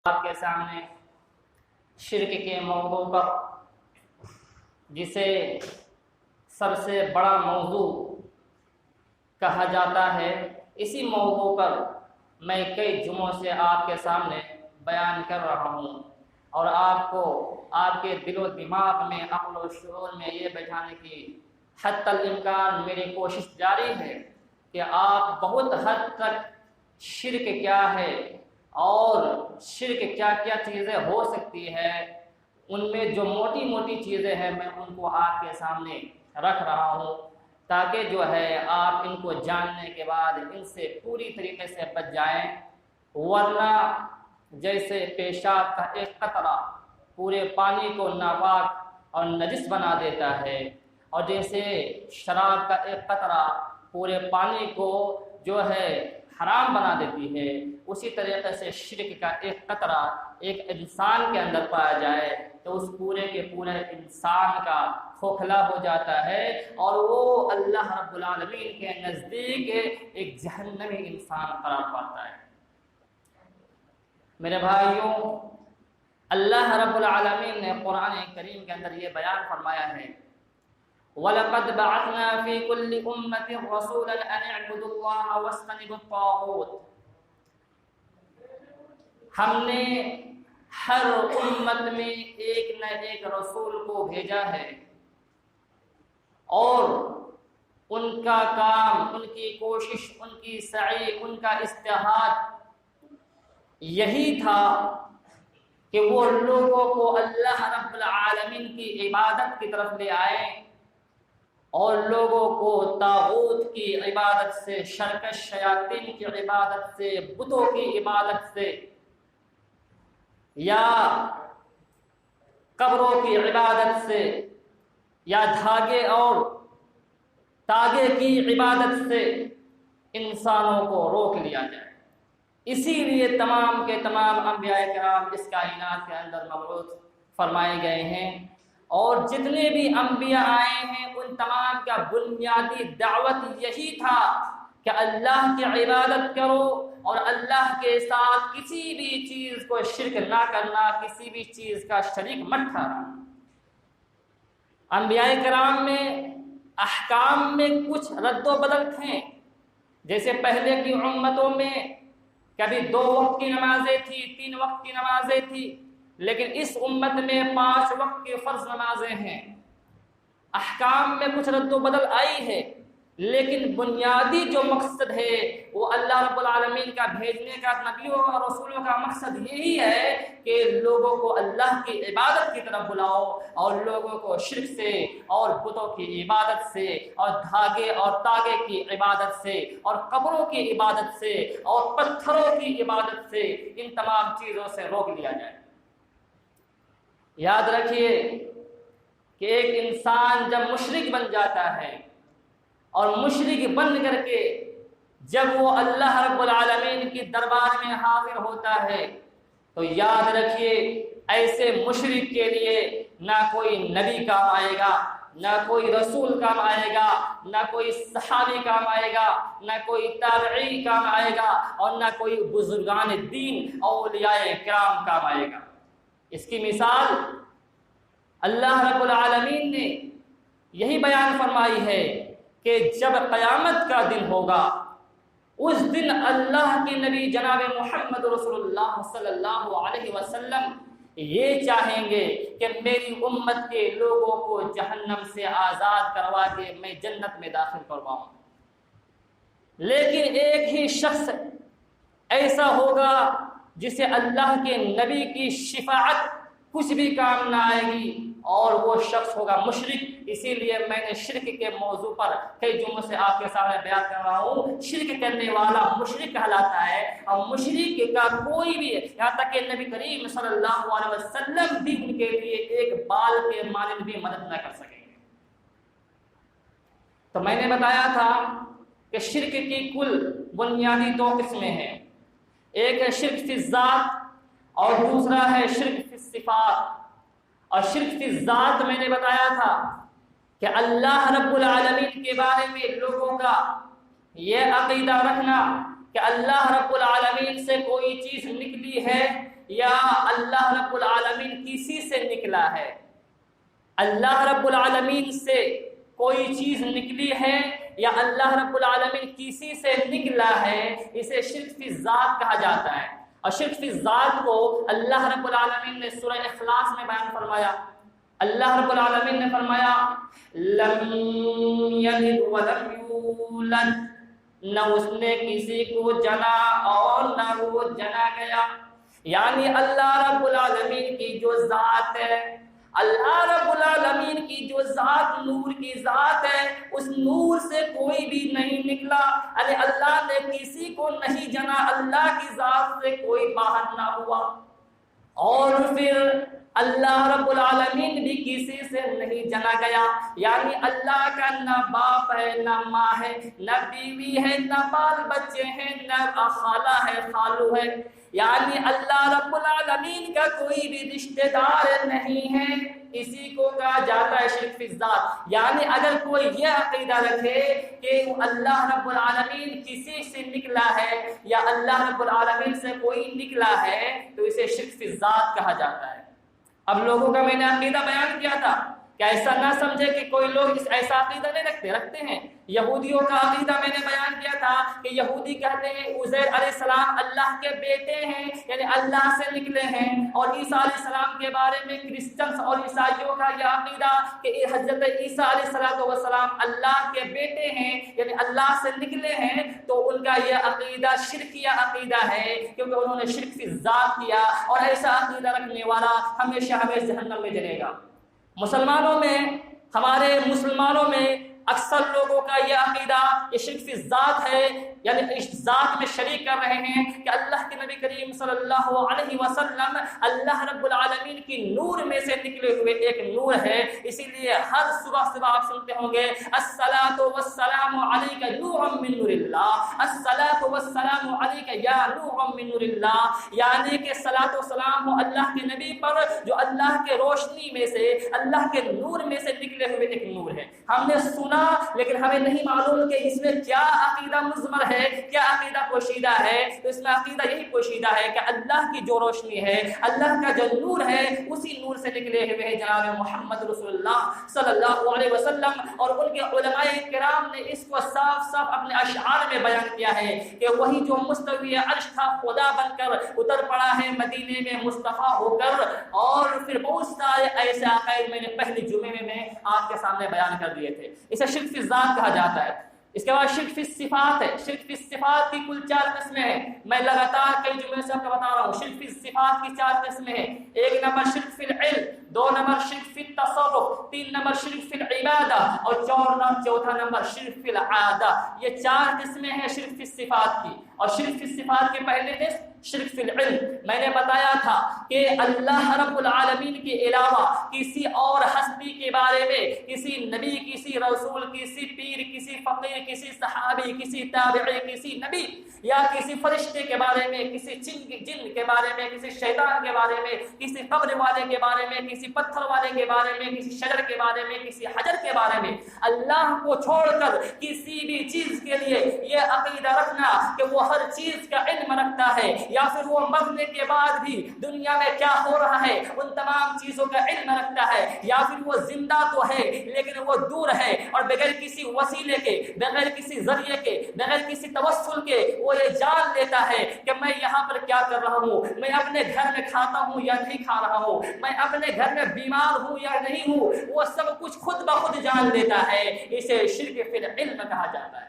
آپ کے سامنے شرک کے موضوع پر، جسے سب سے بڑا موضوع کہا جاتا ہے، اسی موضوع پر میں کئی جمعوں سے آپ کے سامنے بیان کر رہا ہوں، اور آپ کو آپ کے دل و دماغ میں، عقل و شعور میں یہ بیٹھانے کی حتی الامکان میری کوشش جاری ہے کہ آپ بہت حد تک شرک کیا ہے اور شرک کیا کیا چیزیں ہو سکتی ہے، ان میں جو موٹی موٹی چیزیں ہیں میں ان کو آپ کے سامنے رکھ رہا ہوں، تاکہ جو ہے آپ ان کو جاننے کے بعد ان سے پوری طریقے سے بچ جائیں، ورنہ جیسے پیشاب کا ایک قطرہ پورے پانی کو ناپاک اور نجس بنا دیتا ہے، اور جیسے شراب کا ایک قطرہ پورے پانی کو جو ہے حرام بنا دیتی ہے، اسی طریقے سے شرک کا ایک قطرہ ایک انسان کے اندر پایا جائے تو اس پورے کے پورے انسان کا کھوکھلا ہو جاتا ہے، اور وہ اللہ رب العالمین کے نزدیک ایک جہنمی انسان قرار پاتا ہے۔ میرے بھائیوں، اللہ رب العالمین نے قرآن کریم کے اندر یہ بیان فرمایا ہے، وَلَقَدْ بَعَثْنَا فِي كُلِّ أُمَّةٍ رَسُولًا أَنِ اعْبُدُوا اللَّهَ وَاجْتَنِبُوا الطَّاغُوتَ، ہم نے ہر امت میں ایک نہ ایک رسول کو بھیجا ہے، اور ان کا کام، ان کی کوشش، ان کی سعی، ان کا اجتہاد یہی تھا کہ وہ لوگوں کو اللہ رب العالمین کی عبادت کی طرف لے آئیں، اور لوگوں کو طاغوت کی عبادت سے، شرکش شیاطین کی عبادت سے، بتوں کی عبادت سے، یا قبروں کی عبادت سے، یا دھاگے اور تاگے کی عبادت سے انسانوں کو روک لیا جائے۔ اسی لیے تمام کے تمام انبیاء کرام اس کائنات کے اندر مبعوث فرمائے گئے ہیں، اور جتنے بھی انبیاء آئے ہیں ان تمام کا بنیادی دعوت یہی تھا کہ اللہ کی عبادت کرو، اور اللہ کے ساتھ کسی بھی چیز کو شرک نہ کرنا، کسی بھی چیز کا شریک مت ٹھہرانا۔ انبیاء کرام میں احکام میں کچھ رد و بدل تھے، جیسے پہلے کی امتوں میں کبھی 2 وقت کی نمازیں تھی، 3 وقت کی نمازیں تھی، لیکن اس امت میں 5 وقت کی فرض نمازیں ہیں۔ احکام میں کچھ رد و بدل آئی ہے، لیکن بنیادی جو مقصد ہے وہ اللہ رب العالمین کا بھیجنے کا، نبیوں اور رسولوں کا مقصد یہی ہے کہ لوگوں کو اللہ کی عبادت کی طرف بلاؤ، اور لوگوں کو شرک سے اور بتوں کی عبادت سے اور دھاگے اور تاگے کی عبادت سے اور قبروں کی عبادت سے اور پتھروں کی عبادت سے، ان تمام چیزوں سے روک لیا جائے۔ یاد رکھیے کہ ایک انسان جب مشرک بن جاتا ہے، اور مشرک بن کر کے جب وہ اللہ رب العالمین کی دربار میں حاضر ہوتا ہے، تو یاد رکھیے ایسے مشرک کے لیے نہ کوئی نبی کام آئے گا، نہ کوئی رسول کام آئے گا، نہ کوئی صحابی کام آئے گا، نہ کوئی تابعی کام آئے گا، اور نہ کوئی بزرگان دین اولیاء کرام کام آئے گا۔ اس کی مثال اللہ رب العالمین نے یہی بیان فرمائی ہے کہ جب قیامت کا دن ہوگا، اس دن اللہ کے نبی جناب محمد رسول اللہ صلی اللہ علیہ وسلم یہ چاہیں گے کہ میری امت کے لوگوں کو جہنم سے آزاد کروا کے میں جنت میں داخل کرواؤں، لیکن ایک ہی شخص ایسا ہوگا جسے اللہ کے نبی کی شفاعت کچھ بھی کام نہ آئے گی، اور وہ شخص ہوگا مشرک۔ اسی لیے میں نے شرک کے موضوع پر کئی جمعوں سے آپ کے سامنے بیان کر رہا ہوں، شرک کرنے والا مشرک کہلاتا ہے، اور مشرک کا کوئی بھی، یہاں تک کہ نبی کریم صلی اللہ علیہ وسلم بھی ان کے لیے ایک بال کے مانند بھی مدد نہ کر سکیں گے۔ تو میں نے بتایا تھا کہ شرک کی کل بنیادی 2 قسمیں ہیں، ایک ہے شرک فی الذات اور دوسرا ہے شرک فی الصفات۔ اور شرک فی الذات میں نے بتایا تھا کہ اللہ رب العالمین کے بارے میں لوگوں کا یہ عقیدہ رکھنا کہ اللہ رب العالمین سے کوئی چیز نکلی ہے یا اللہ رب العالمین کسی سے نکلا ہے، اللہ رب العالمین سے کوئی چیز نکلی ہے یا اللہ رب العالمین کسی سے نکلا ہے، اسے شرک فی ذات کہا جاتا ہے۔ اور شرک فی ذات کو اللہ رب العالمین نے سورہ اخلاص میں بیان فرمایا۔ اللہ رب العالمین نے فرمایا لم یلد ولم یولد، نہ اس نے کسی کو جنا اور نہ وہ جنا گیا، یعنی اللہ رب العالمین کی جو ذات ہے، اللہ رب العالمین کی جو ذات نور کی ذات ہے، اس نور سے کوئی بھی نہیں نکلا، یعنی اللہ نے کسی کو نہیں جنا، اللہ کی ذات سے کوئی باہر نہ ہوا۔ اور پھر اللہ رب العالمین بھی کسی سے نہیں جنا گیا، یعنی اللہ کا نہ باپ ہے نہ ماں ہے نہ بیوی ہے نہ بال بچے ہیں نہ خالہ ہے خالو ہے، یعنی اللہ رب العالمین کا کوئی بھی رشتہ دار نہیں ہے، اسی کو کہا جاتا ہے شرک فی الذات۔ یعنی اگر کوئی یہ عقیدہ رکھے کہ اللہ رب العالمین کسی سے نکلا ہے یا اللہ رب العالمین سے کوئی نکلا ہے تو اسے شرک فی الذات کہا جاتا ہے۔ اب لوگوں کا میں نے عقیدہ بیان کیا تھا کہ ایسا نہ سمجھے کہ کوئی لوگ ایسا عقیدہ نہیں رکھتے ہیں۔ یہودیوں کا عقیدہ میں نے بیان کیا تھا کہ یہودی کہتے ہیں عزیر علیہ السلام اللہ کے بیٹے ہیں، یعنی اللہ سے نکلے ہیں، اور عیسیٰ علیہ السلام کے بارے میں کرسچنس اور عیسائیوں کا یہ عقیدہ کہ حضرت عیسیٰ علیہ السلام اللہ کے بیٹے ہیں، یعنی اللہ سے نکلے ہیں، تو ان کا یہ عقیدہ شرکیہ عقیدہ ہے، کیونکہ انہوں نے شرک فی الذات کیا، اور ایسا عقیدہ رکھنے والا ہمیشہ جہنم میں جلے گا۔ ہمارے مسلمانوں میں اکثر لوگوں کا یہ عقیدہ یہ شرک فی الذات ہے، یعنی اس ذات میں شریک کر رہے ہیں کہ اللہ کے نبی کریم صلی اللہ علیہ وسلم اللہ رب العالمین کی نور میں سے نکلے ہوئے ایک نور ہے، اسی لیے ہر صبح آپ سنتے ہوں گے الصلاۃ والسلام علیک نور من نور اللہ، الصلاۃ والسلام علیک یا نور من نور اللہ، یعنی کہ صلاۃ و سلام ہو اللہ کے نبی پر جو اللہ کے روشنی میں سے اللہ کے نور میں سے نکلے ہوئے ایک نور ہے۔ ہم نے سنا لیکن ہمیں نہیں معلوم کہ اس میں کیا عقیدہ مضمر ہے، کیا عقیدہ پوشیدہ ہے۔ تو اس میں عقیدہ یہی پوشیدہ ہے کہ اللہ کی جو روشنی ہے، اللہ کا جو نور ہے، اسی نور سے نکلے ہوئے ہیں جناب محمد رسول اللہ صلی اللہ علیہ وسلم۔ اور ان کے علماء کرام نے اس کو صاف صاف اپنے اشعار میں بیان کیا ہے کہ وہی جو مستوی عرش تھا خدا بن کر اتر پڑا ہے مدینے میں مصطفیٰ ہو کر، اور پھر بہت سارے ایسے عقائد میں نے پہلے جمعے میں آپ کے سامنے بیان کر دیے تھے۔ اسے شرک فی الذات کہا جاتا ہے۔ اس کے بعد شرک فی الصفات ہے۔ شرک فی الصفات کی کل 4 قسمیں ہیں، میں لگاتار کئی جملے سے آپ کو بتا رہا ہوں۔ شرک فی الصفات کی 4 قسمیں ہیں۔ 1 نمبر شرک فی العلم، 2 نمبر شرک فی التصرف، 3 نمبر شرک فی العبادہ، اور 4 نمبر شرک فی العادہ۔ یہ 4 قسمیں ہیں شرک فی الصفات کی۔ اور شرک فی الصفات کے پہلے قسم شرک فی العلم، میں نے بتایا تھا کہ اللہ رب العالمین کے علاوہ کسی اور ہستی کے بارے میں، کسی نبی، کسی رسول، کسی پیر، کسی فقیر، کسی صحابی، کسی تابعی، کسی نبی یا کسی فرشتے کے بارے میں، کسی جن کے بارے میں، کسی شیطان کے بارے میں، کسی قبر والے کے بارے میں، کسی پتھر والے کے بارے میں، کسی شجر کے بارے میں، کسی حجر کے بارے میں، اللہ کو چھوڑ کر کسی بھی چیز کے لیے یہ عقیدہ رکھنا کہ وہ ہر چیز کا علم رکھتا ہے، یا پھر وہ مرنے کے بعد بھی دنیا میں کیا ہو رہا ہے ان تمام چیزوں کا علم رکھتا ہے، یا پھر وہ زندہ تو ہے لیکن وہ دور ہے اور بغیر کسی وسیلے کے، بغیر کسی ذریعے کے، بغیر کسی توسل کے وہ یہ جان لیتا ہے کہ میں یہاں پر کیا کر رہا ہوں، میں اپنے گھر میں کھاتا ہوں یا نہیں کھا رہا ہوں، میں اپنے گھر میں بیمار ہوں یا نہیں ہوں، وہ سب کچھ خود بخود جان لیتا ہے۔ اسے شرک فی العلم کہا جاتا ہے۔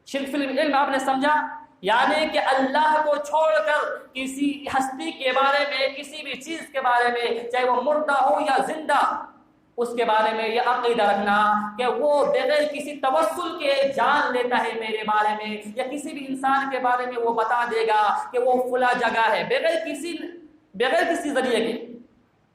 شرک فی العلم آپ نے سمجھا، یعنی کہ اللہ کو چھوڑ کر کسی ہستی کے بارے میں، کسی بھی چیز کے بارے میں، چاہے وہ مردہ ہو یا زندہ، اس کے بارے میں یہ عقیدہ رکھنا کہ وہ بغیر کسی توسل کے جان لیتا ہے میرے بارے میں، یا کسی بھی انسان کے بارے میں وہ بتا دے گا کہ وہ فلاں جگہ ہے، بغیر کسی ذریعے کے،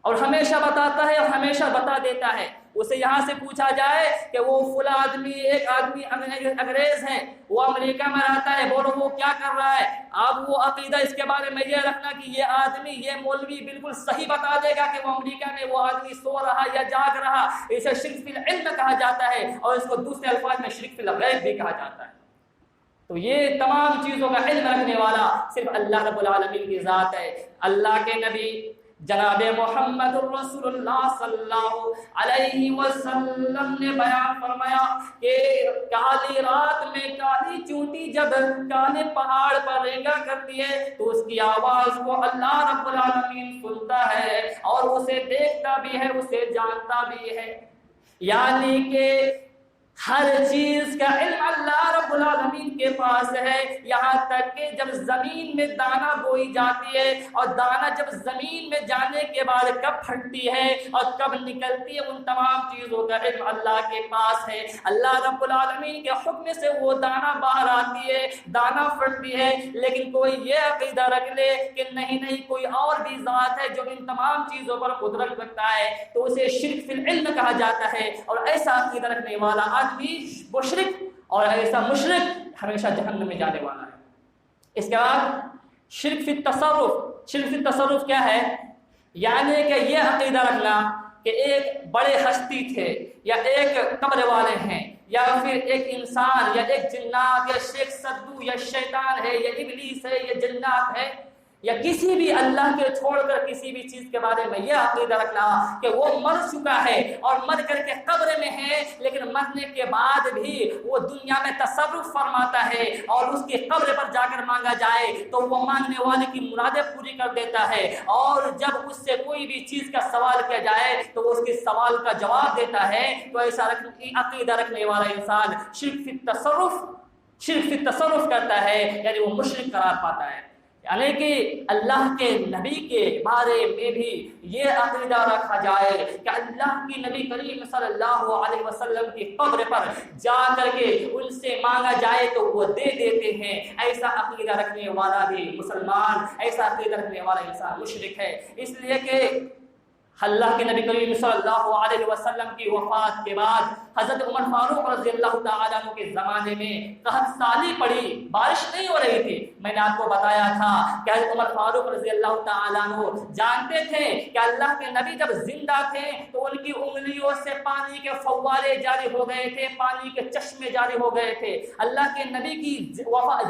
اور ہمیشہ بتاتا ہے اور ہمیشہ بتا دیتا ہے۔ اسے یہاں سے پوچھا جائے کہ وہ فلاں آدمی، ایک آدمی انگریز ہے، وہ امریکہ میں رہتا ہے، بولو وہ کیا کر رہا ہے، اب وہ عقیدہ اس کے بارے میں یہ رکھنا کہ یہ آدمی، یہ مولوی بالکل صحیح بتا دے گا کہ وہ امریکہ میں وہ آدمی سو رہا یا جاگ رہا، اسے شرک فی العلم کہا جاتا ہے، اور اس کو دوسرے الفاظ میں شرک فی الغیب بھی کہا جاتا ہے۔ تو یہ تمام چیزوں کا علم رکھنے والا صرف اللہ رب العالمین کی ذات ہے۔ اللہ کے نبی جناب محمد الرسول اللہ صلی اللہ علیہ وسلم نے بیان فرمایا کہ کالی رات میں کالی چونٹی جب کالے پہاڑ پر رینگا کرتی ہے تو اس کی آواز کو اللہ رب العالمین سنتا ہے اور اسے دیکھتا بھی ہے، اسے جانتا بھی ہے، یعنی کہ ہر چیز کا علم اللہ رب العالمین کے پاس ہے۔ یہاں تک کہ جب زمین میں دانہ بوئی جاتی ہے اور دانہ جب زمین میں جانے کے بعد کب پھٹتی ہے اور کب نکلتی ہے، ان تمام چیزوں کا علم اللہ کے پاس ہے۔ اللہ رب العالمین کے حکم سے وہ دانہ باہر آتی ہے، دانہ پھٹتی ہے، لیکن کوئی یہ عقیدہ رکھ لے کہ نہیں کوئی اور بھی ذات ہے جو ان تمام چیزوں پر قدرت رکھتا ہے، تو اسے شرک فی العلم کہا جاتا ہے۔ اور ایسا عقیدہ رکھنے والا آدمی مشرک، اور ایسا مشرک ہمیشہ جہنم میں جانے والا ہے۔ اس کے بعد شرک فی التصرف۔ شرک فی التصرف کیا ہے؟ یعنی کہ یہ عقیدہ رکھنا کہ ایک بڑے ہستی تھے یا ایک قبر والے ہیں یا پھر ایک انسان یا ایک جنات یا شیخ سدو یا شیطان ہے یا ابلیس ہے یا جنات ہے یا کسی بھی اللہ کے چھوڑ کر کسی بھی چیز کے بارے میں یہ عقیدہ رکھنا کہ وہ مر چکا ہے اور مر کر کے قبر میں ہے، لیکن مرنے کے بعد بھی وہ دنیا میں تصرف فرماتا ہے اور اس کی قبر پر جا کر مانگا جائے تو وہ مانگنے والے کی مرادیں پوری کر دیتا ہے، اور جب اس سے کوئی بھی چیز کا سوال کیا جائے تو وہ اس کے سوال کا جواب دیتا ہے۔ تو ایسا عقیدہ رکھنے والا انسان شرک فی التصرف کرتا ہے، یعنی وہ مشرک قرار پاتا ہے۔ یعنی کہ اللہ کے نبی کے بارے میں بھی یہ عقیدہ رکھا جائے کہ اللہ کی نبی کریم صلی اللہ علیہ وسلم کی قبر پر جا کر کے ان سے مانگا جائے تو وہ دے دیتے ہیں۔ ایسا عقیدہ رکھنے والا بھی مسلمان، ایسا عقیدہ رکھنے والا انسان مشرک ہے۔ اس لیے کہ اللہ کے نبی کریم صلی اللہ علیہ وسلم کی وفات کے بعد حضرت عمر فاروق رضی اللہ تعالیٰ عنہ کے زمانے میں قحط سالی پڑی، بارش نہیں ہو رہی تھی۔ میں نے آپ کو بتایا تھا کہ حضرت عمر فاروق رضی اللہ تعالیٰ عنہ جانتے تھے کہ اللہ کے نبی جب زندہ تھے تو ان کی انگلیوں سے پانی کے فوارے جاری ہو گئے تھے، پانی کے چشمے جاری ہو گئے تھے۔ اللہ کے نبی کی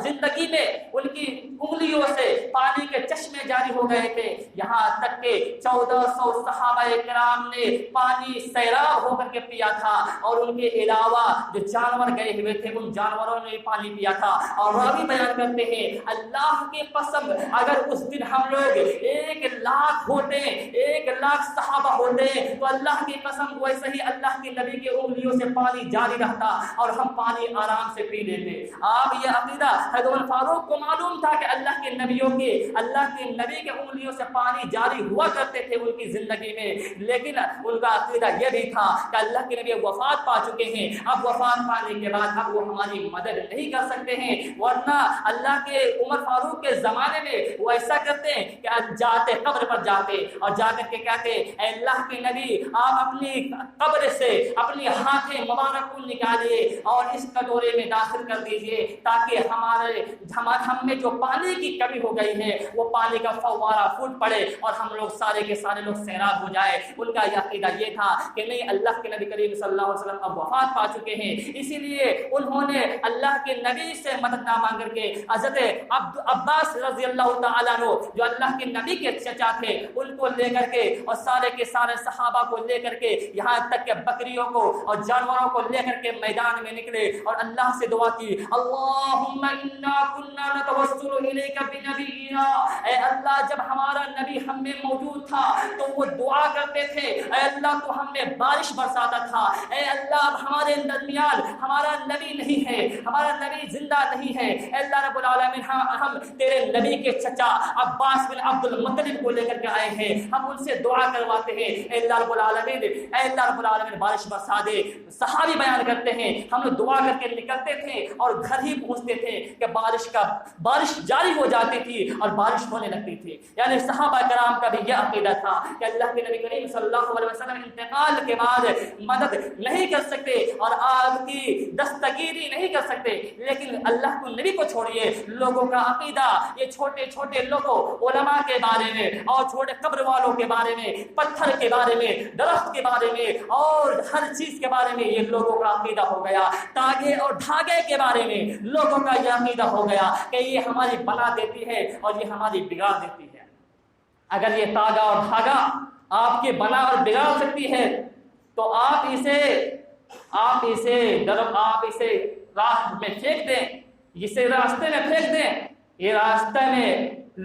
زندگی میں ان کی انگلیوں سے پانی کے چشمے جاری ہو گئے تھے، یہاں تک کہ 1400 صحابہ کرام نے پانی سیراب ہو کر کے پیا تھا، اور ان کے علاوہ جو جانور گئے ہوئے تھے ان جانوروں نے پانی پیا تھا۔ اور راوی بیان کرتے ہیں اللہ کی قسم اگر اس دن ہم لوگ 1,00,000 ہوتے، 1,00,000 صحابہ ہوتے تو اللہ کی قسم ویسے ہی اللہ کے نبی کے انگلیوں سے پانی جاری رہتا اور ہم پانی آرام سے پی لیتے۔ آپ یہ عقیدہ حضرت عمر فاروق کو معلوم تھا کہ اللہ کے نبی کے انگلیوں سے پانی جاری ہوا کرتے تھے ان کی زندگی میں، لیکن ان کا عقیدہ یہ بھی تھا کہ اللہ کے نبی وفات پا چکے ہیں، اب وفات پانے کے بعد اب وہ ہماری مدد نہیں کر سکتے ہیں، ورنہ اللہ کے عمر فاروق کے زمانے میں وہ ایسا کرتے ہیں کہ جاتے قبر پر جاتے اور جا کر کے کہتے اے اللہ کے نبی آپ اپنی قبر سے اپنی ہاتھیں مبارک کو نکالیے اور اس کٹورے میں داخل کر دیجئے تاکہ ہم میں جو پانی کی کمی ہو گئی ہے وہ پانی کا فوارہ پھوٹ پڑے اور ہم لوگ سارے کے سارے لوگ سیراب ہو جائے۔ ان کا یہ عقیدہ یہ تھا کہ نہیں، اللہ کے نبی کریم صلی اللہ علیہ وسلم اب وفات پا چکے ہیں، اسی لیے انہوں نے اللہ کے نبی سے مدد نہ مانگ کر کے حضرت عباس رضی اللہ تعالیٰ عنہ جو اللہ کے نبی کے چچا تھے ان کو لے کر کے اور سارے کے سارے صحابہ کو لے کر کے یہاں تک کہ بکریوں کو اور جانوروں کو لے کر کے میدان میں نکلے اور اللہ سے دعا کی اللہم انا کنا نتوسل الیک بنبینا، اے اللہ جب ہمارا نبی ہم میں موجود تھا تو وہ دعا کرتے تھے اے اللہ تو ہم میں بارش برساتا تھا، اے اللہ اب ہمارے درمیان ہمارا نبی نہیں ہے، ہمارا نبی زندہ نہیں ہے، اے اللہ رب العالمین ہم تیرے نبی کے چچا عباس بن عبد المطلب کو لے کر کے آئے ہیں، ہم ان سے دعا کرواتے ہیں اے اللہ رب العالمین بارش برسا دے۔ صحابی بیان کرتے ہیں ہم لوگ دعا کر کے نکلتے تھے اور گھر ہی پہنچتے تھے کہ بارش جاری ہو جاتی تھی اور بارش ہونے لگتی تھی۔ یعنی صحابہ کرام کا بھی یہ عقیدہ تھا کہ اللہ کے نبی کریم صلی اللہ علیہ وسلم انتقال کے بعد مدد نہیں کر سکتے اور آپ کی دستگیری نہیں کر سکتے، لیکن اللہ کو نبی کو چھوڑیے، لوگوں کا عقیدہ یہ چھوٹے چھوٹے لوگوں علماء کے بارے میں اور چھوٹے قبر والوں کے بارے میں، پتھر کے بارے میں، درخت کے بارے میں اور ہر چیز کے بارے میں یہ لوگوں کا عقیدہ ہو گیا، تاگے اور دھاگے کے بارے میں لوگوں کا یہ عقیدہ ہو گیا کہ یہ ہماری بنا دیتی ہے اور یہ ہماری بگاڑ دیتی ہے۔ اگر یہ تاگا اور دھاگا آپ کے بنا اور بگاڑ سکتی ہے تو آپ اسے راہ میں پھینک دیں، اسے راستے میں پھینک دیں، یہ راستے میں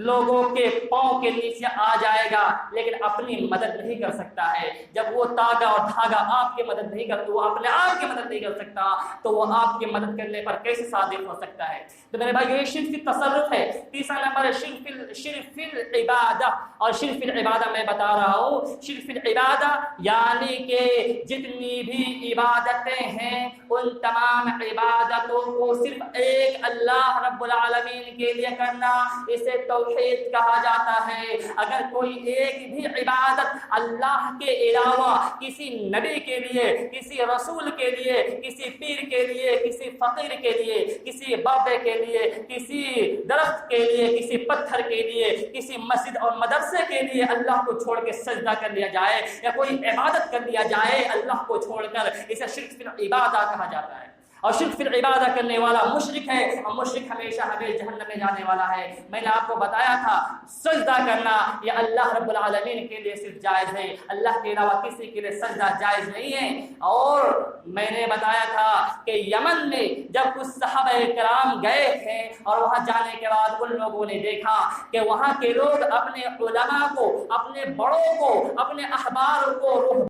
لوگوں کے پاؤں کے نیچے آ جائے گا لیکن اپنی مدد نہیں کر سکتا ہے۔ جب وہ تاگا اور دھاگا آپ کی مدد نہیں کرتا، وہ اپنے آپ کی مدد نہیں کر سکتا تو وہ آپ کی مدد کرنے پر کیسے صادق ہو سکتا ہے؟ تو میرے بھائی یہ شرک کی تصرف ہے۔ تیسرا نمبر ہے شرک فی العبادہ، اور شرک فی العبادہ میں بتا رہا ہوں، شرک فی العبادہ یعنی کہ جتنی بھی عبادتیں ہیں ان تمام عبادتوں کو صرف ایک اللہ رب العالمین کے لیے کرنا، اسے توحید کہا جاتا ہے۔ اگر کوئی ایک بھی عبادت اللہ کے علاوہ کسی نبی کے لیے، کسی رسول کے لیے، کسی پیر کے لیے، کسی فقیر کے لیے، کسی بابے کے لیے، کسی درخت کے لیے، کسی پتھر کے لیے، کسی مسجد اور مدرسے کے لیے اللہ کو چھوڑ کے سجدہ کر لیا جائے یا کوئی عبادت کر لیا جائے اللہ کو چھوڑ کر، اسے شرک فی العبادہ کہا جاتا ہے۔ اور شرک فی العبادہ کرنے والا مشرک ہے، اور مشرک ہمیشہ جہنم میں جانے والا ہے۔ میں نے آپ کو بتایا تھا سجدہ کرنا یہ اللہ رب العالمین کے لیے صرف جائز ہے، اللہ کے علاوہ کسی کے لیے سجدہ جائز نہیں ہے۔ اور میں نے بتایا تھا کہ یمن میں جب کچھ صحابہ کرام گئے تھے اور وہاں جانے کے بعد ان لوگوں نے دیکھا کہ وہاں کے لوگ اپنے علماء کو، اپنے بڑوں کو، اپنے احبار کو